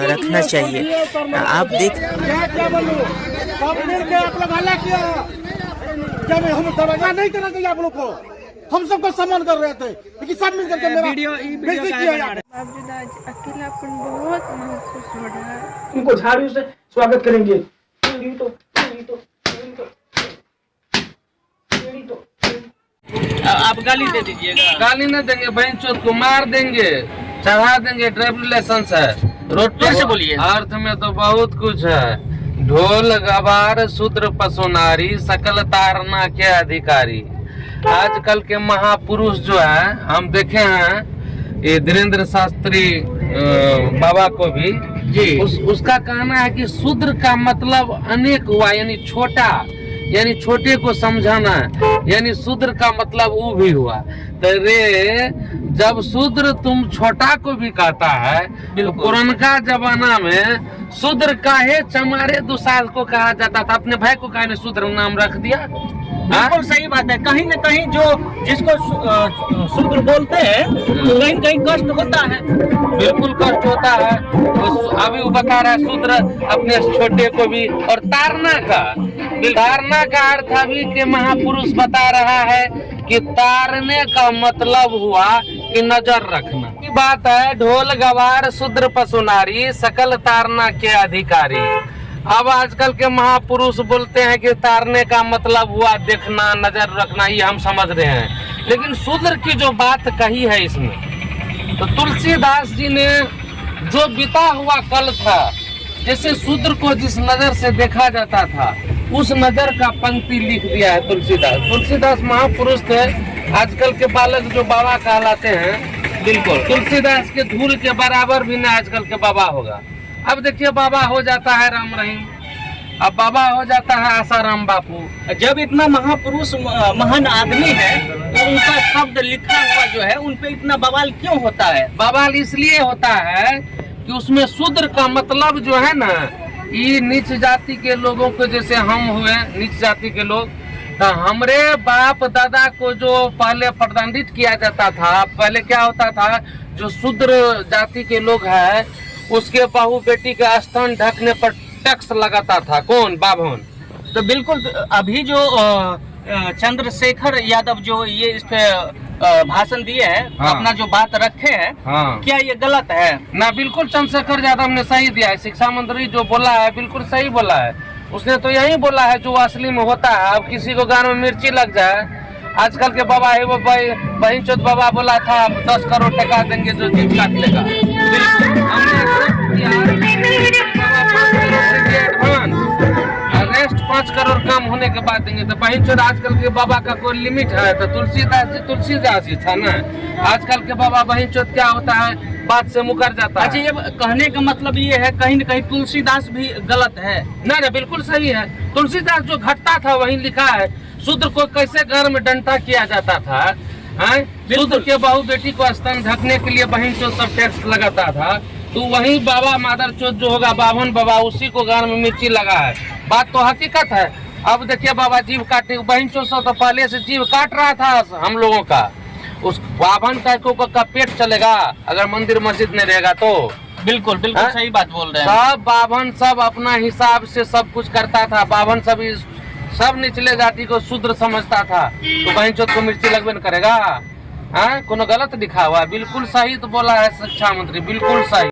रखना चाहिए। आप देख हम दरवाजा नहीं करना चाहिए आप लोग को, हम सबको सम्मान कर रहे थे लेकिन सब मिलकर के मेरा बेइज्जती किया यार। अकेलापन बहुत महसूस हो रहा है। उनको झाड़ू से स्वागत करेंगे। आप गाली दे दीजिएगा। गाली नहीं देंगे, बहन चोद को मार देंगे, चढ़ा देंगे। ड्राइविंग लाइसेंस है, रोड फिर से बोलिए। अर्थ में तो बहुत कुछ है। ढोल गवार शूद्र पशु नारी सकल तारना के अधिकारी। आजकल के महापुरुष जो है, हम देखे हैं ये धीरेन्द्र शास्त्री बाबा को भी जी उसका कहना है कि शूद्र का मतलब अनेक हुआ, यानी छोटा, यानी छोटे को समझाना, यानी शूद्र का मतलब वो भी हुआ। तो रे जब शूद्र तुम छोटा को भी कहता है, तो पुराना जमाना में शूद्र काहे चमारे दुसाल को कहा जाता था, अपने भाई को काहे ने शूद्र नाम रख दिया। बिल्कुल सही बात है। कहीं न कहीं जो जिसको शूद्र बोलते हैं कहीं न कहीं कष्ट होता है। बिल्कुल कष्ट होता है। अभी वो बता रहा है शूद्र अपने छोटे को भी। और तारना का अर्थ अभी के महापुरुष बता रहा है कि तारने का मतलब हुआ कि नजर रखना की बात है। ढोल गवार शूद्र पशु नारी सकल तारना के अधिकारी। अब आजकल के महापुरुष बोलते हैं कि तारने का मतलब हुआ देखना, नजर रखना, ये हम समझ रहे हैं। लेकिन शूद्र की जो बात कही है इसमें, तो तुलसीदास जी ने जो बीता हुआ कल था, जैसे शूद्र को जिस नजर से देखा जाता था, उस नजर का पंक्ति लिख दिया है तुलसीदास महापुरुष थे। आजकल के बालक जो बाबा कहलाते हैं, बिल्कुल तुलसीदास के धूल के बराबर भी ना आजकल के बाबा होगा। अब देखिए बाबा हो जाता है राम रहीम, अब बाबा हो जाता है आसाराम बापू। जब इतना महापुरुष महान आदमी है तो उनका शब्द लिखा हुआ जो है उन पे इतना बवाल क्यों होता है? बवाल इसलिए होता है कि उसमें शूद्र का मतलब जो है ना, ये नीच जाति के लोगों को, जैसे हम हुए नीच जाति के लोग, तो हमरे बाप दादा को जो पहले प्रतिदंडित किया जाता था, पहले क्या होता था, जो शूद्र जाति के लोग हैं उसके बहू बेटी का स्तन ढकने पर टैक्स लगाता था। कौन? बाभन। तो बिल्कुल अभी जो चंद्रशेखर यादव जो ये इस पे भाषण दिए हैं, हाँ। अपना जो बात रखे हैं, हाँ। क्या ये गलत है? ना, बिल्कुल चंद्रशेखर यादव ने सही दिया है। शिक्षा मंत्री जो बोला है बिल्कुल सही बोला है। उसने तो यही बोला है जो असली में होता है। अब किसी को गाँव में मिर्ची लग जाए, आजकल के बाबा है वो बहन चौथ बाबा बोला था 10 करोड़ टका देंगे जो जीप काट लेगा। अरेस्ट 5 करोड़ कम होने के बाद देंगे। तो बहन चौथ आजकल के बाबा का कोई लिमिट है? तो तुलसीदास जी था ना। आजकल के बाबा बहन चौथ क्या होता है, बात से मुकर जाता है। अच्छा, ये कहने का मतलब ये है कहीं न कहीं तुलसीदास भी गलत है? ना, बिल्कुल सही है। तुलसीदास जो घटता था वही लिखा है। शूद्र को कैसे घर में डंटा किया जाता था, शूद्र के बहू बेटी को स्तन ढकने के लिए बहन चोद सब टैक्स लगाता था, तो वही बाबा मादर चोद जो होगा बाभन बाबा, उसी को घर में मिर्ची लगा है। बात तो हकीकत है। अब देखिए बाबा जीव काटने, बहन चोद तो पहले से जीव काट रहा था हम लोगों का। उस बाभन का पेट चलेगा अगर मंदिर मस्जिद नहीं रहेगा तो। बिल्कुल सही बात बोल रहे हैं। सब बाभन सब अपना हिसाब से सब कुछ करता था। बाभन सब निचले जाति को शूद्र समझता था, तो बहन चोद को मिर्ची लगबे न करेगा। कोनो गलत लिखा हुआ? बिल्कुल सही तो बोला है शिक्षा मंत्री, बिल्कुल सही।